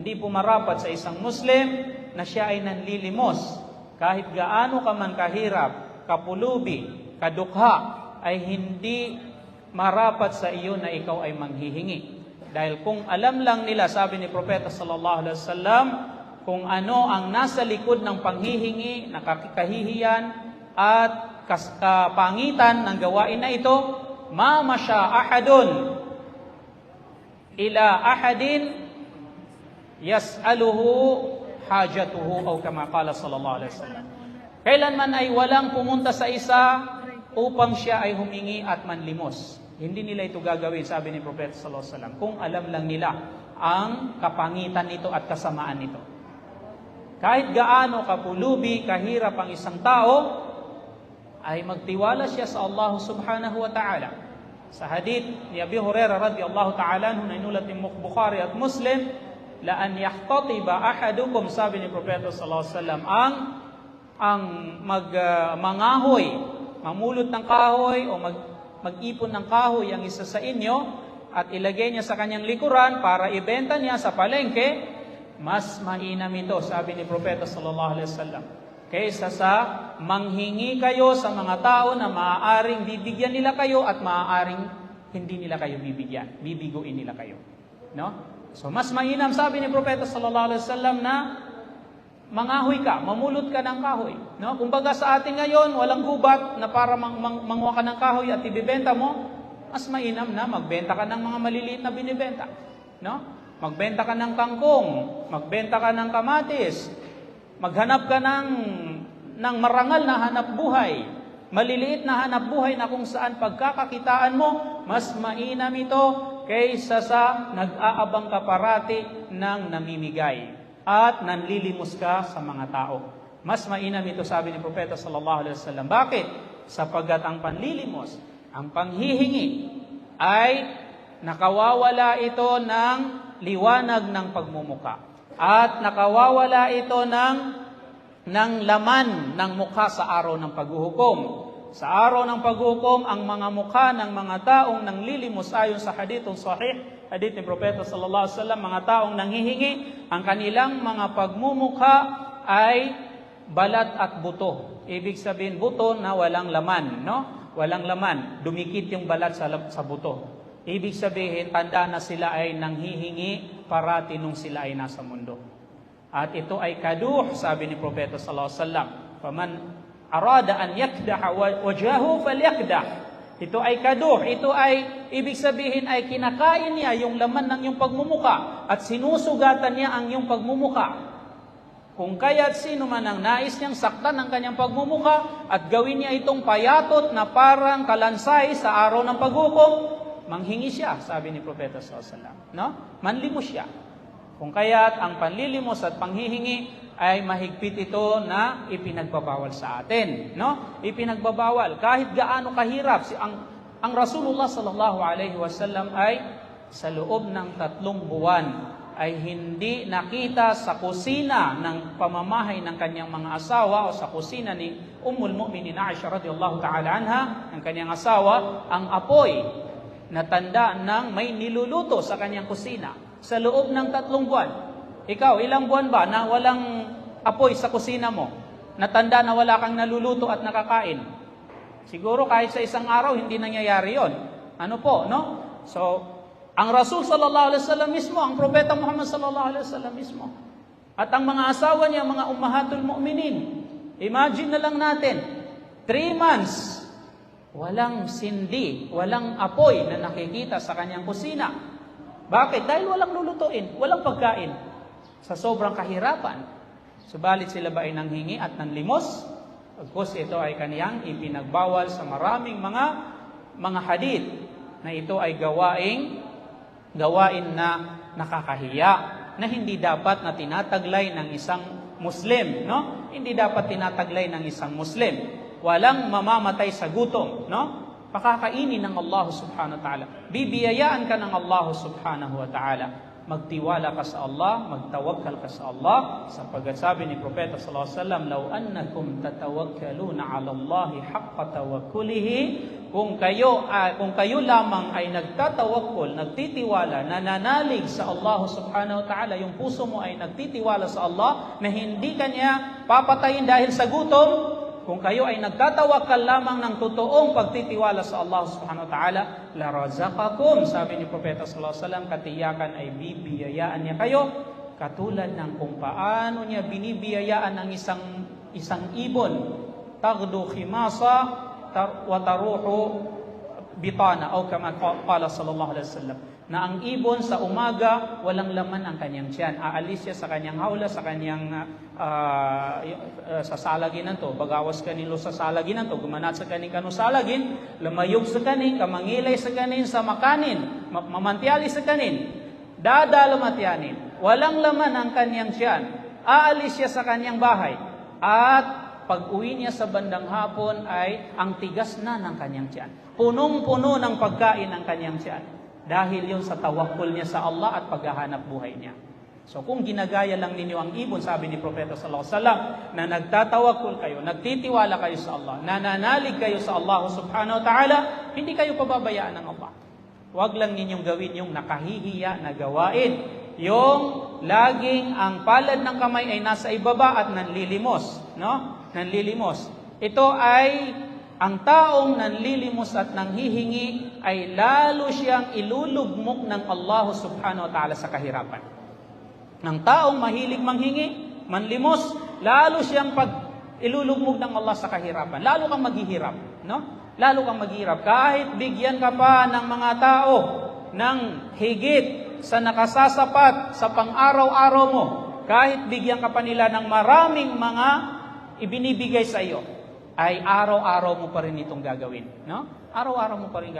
hindi po marapat sa isang Muslim na siya ay nanlilimos. Kahit gaano ka man kahirap, kapulubi, kadukha, ay hindi marapat sa iyo na ikaw ay manghihingi. Dahil kung alam lang nila, sabi ni Propeta sallallahu alaihi wasallam, kung ano ang nasa likod ng panghihingi, nakakahihiyan at kapangitan ng gawain na ito, ma masya ahadun ila ahadin yas'aluhu hajatuhu o kama qala sallallahu alaihi wasallam. Kailanman ay walang pumunta sa isa upang siya ay humingi at manlimos. Hindi nila ito gagawin, sabi ni Propeta sallallahu alaihi wasallam, kung alam lang nila ang kapangitan nito at kasamaan nito. Kahit gaano kapulubi, kahirap ang isang tao, ay magtiwala siya sa Allah subhanahu wa ta'ala. Sa hadith ni Abi Hurairah radhiyallahu ta'ala anhu na inulat ni Bukhari at Muslim, la an yahtatiba ahadukum, sabi ni Propeta sallallahu alaihi wasallam, ang mangahoy, mamulot ng kahoy o mag-ipon ng kahoy ang isa sa inyo at ilagay niya sa kanyang likuran para ibenta niya sa palengke, mas mainam ito, sabi ni Propeta sallallahu alaihi wasallam, kaysa sa manghingi kayo sa mga tao na maaaring bibigyan nila kayo at maaaring hindi nila kayo bibigyan, bibiguin nila kayo. No? So mas mainam, sabi ni Propeta sallallahu alaihi wasallam, na mangahoy ka, mamulot ka ng kahoy. No? Kumbaga sa atin ngayon, walang gubat na para manguha ka ng kahoy at ibibenta mo, mas mainam na magbenta ka ng mga maliliit na binibenta. No? Magbenta ka ng kangkong, magbenta ka ng kamatis, maghanap ka ng marangal na hanap buhay, maliliit na hanap buhay na kung saan pagkakakitaan mo, mas mainam ito kaysa sa nag-aabang ka parati ng namimigay at nanlilimos ka sa mga tao. Mas mainam ito, sabi ni Propeta sallallahu alaihi wasallam. Bakit? Sapagkat ang panlilimos, ang panghihingi, ay nakawawala ito ng liwanag ng pagmumuka. At nakawawala ito ng laman ng mukha sa araw ng paghuhukom. Sa araw ng paghuhukom, ang mga mukha ng mga taong nanglilimos ayon sa hadithong sahih, hadith ni Propeta sallallahu alaihi wasallam, mga taong nanghihingi, ang kanilang mga pagmumukha ay balat at buto. Ibig sabihin, buto na walang laman, no? Walang laman, dumikit yung balat sa buto. Ibig sabihin, tanda na sila ay nanghihingi parati nung sila ay nasa mundo. At ito ay kaduh, sabi ni Propeta sallallahu alaihi wasallam, faman arada an yakdah wajahu falyakdah. Ito ay kaduh, ito ay ibig sabihin ay kinakain niya yung laman ng iyong pagmumuka at sinusugatan niya ang iyong pagmumuka. Kung kaya't sino man ang nais niyang saktan ang kanyang pagmumuka at gawin niya itong payatot na parang kalansay sa araw ng paghukom, manghingi siya, sabi ni Propeta sallallahu alaihi wasallam, no? Manlimos siya. Kung kaya't ang panlilimos at panghihingi ay mahigpit ito na ipinagbabawal sa atin, no? Ipinagbabawal kahit gaano kahirap. Ang Rasulullah sallallahu alaihi wasallam ay sa loob ng 3 buwan ay hindi nakita sa kusina ng pamamahay ng kanyang mga asawa o sa kusina ni Ummul Mu'minin Aisha radhiyallahu ta'ala anha, ang kanyang asawa, ang apoy na tanda ng may niluluto sa kanyang kusina sa loob ng 3 buwan. Ikaw, ilang buwan ba na walang apoy sa kusina mo? Natanda na wala kang naluluto at nakakain? Siguro kahit sa isang araw, hindi nangyayari yon. Ano po, no? So, ang Rasul sallallahu alaihi wasallam mismo, ang Propeta Muhammad sallallahu alaihi wasallam mismo, at ang mga asawa niya, mga ummahatul mu'minin, imagine na lang natin, 3 months, walang sindi, walang apoy na nakikita sa kanyang kusina. Bakit? Dahil walang lulutuin, walang pagkain. Sa sobrang kahirapan. Subalit sila ba ay nanghingi at nanlimos? Pagkos ito ay kaniyang ipinagbawal sa maraming mga hadith na ito ay gawain na nakakahiya, na hindi dapat na tinataglay ng isang Muslim, no? Hindi dapat tinataglay ng isang Muslim. Walang mamamatay sa gutom, no? Pakakainin ng Allah subhanahu wa ta'ala. Bibiyayaan ka ng Allah subhanahu wa ta'ala. Magtiwala ka sa Allah, magtawakkal ka sa Allah, sapagkat sabi ni Propeta sallallahu alaihi wasallam, "Law annakum tatawakkaluna 'ala Allah haqqa tawakkulihi kung kayo lamang ay nagtatawakkul, nagtitiwala, nananalig sa Allah subhanahu wa ta'ala, yung puso mo ay nagtitiwala sa Allah na hindi kanya papatayin dahil sa gutom, kung kayo ay nagtatawakkal lamang ng totoong pagtitiwala sa Allah subhanahu wa ta'ala, la razaqakum, sabi ni Propeta sallallahu alaihi wasallam, katiyakan ay bibiyayaan niya kayo, katulad ng kung paano niya binibiyayaan ng isang ibon, tagdu khimasa wa taruhu bitana, o kama qala sallallahu alaihi wasallam, na ang ibon sa umaga walang laman ang kanyang tiyan, aalis siya sa kanyang hawla, sa kanyang sa salaginan to, bagawas kanilo sa salaginan to, gumanat sa kaning kanu salagin, lumayog sa kanin, kamangilay sa kanin, sa makanin, mamantiali sa kanin, dada lumatyanin, walang laman ang kanyang tiyan, aalis siya sa kanyang bahay, at pag-uwi niya sa bandang hapon ay ang tigas na ng kanyang tiyan. Punong-puno ng pagkain ng kanyang tiyan. Dahil yun sa tawakkul niya sa Allah at paghahanap buhay niya. So kung ginagaya lang ninyo ang ibon, sabi ni Propeta sallallahu alaihi wasallam, na nagtatawakkul kayo, nagtitiwala kayo sa Allah, nananalig kayo sa Allah subhanahu wa ta'ala, hindi kayo pababayaan ng Allah. Huwag lang ninyong gawin yung nakahihiya na gawain. Yung laging ang palad ng kamay ay nasa ibaba at nanlilimos. No? Nanlilimos. Ito ay, ang taong nanlilimos at nanghihingi ay lalo siyang ilulugmok ng Allah subhanahu wa ta'ala sa kahirapan. Ng taong mahilig manghingi, manlimos, lalo siyang ilulugmok ng Allah sa kahirapan. Lalo kang maghihirap. No? Lalo kang maghihirap. Kahit bigyan ka pa ng mga tao ng higit sa nakasasapat sa pang-araw-araw mo, kahit bigyan ka pa nila ng maraming mga ibinibigay sa iyo, ay araw-araw mo pa rin itong gagawin. No? Araw-araw mo pa rin gagawin.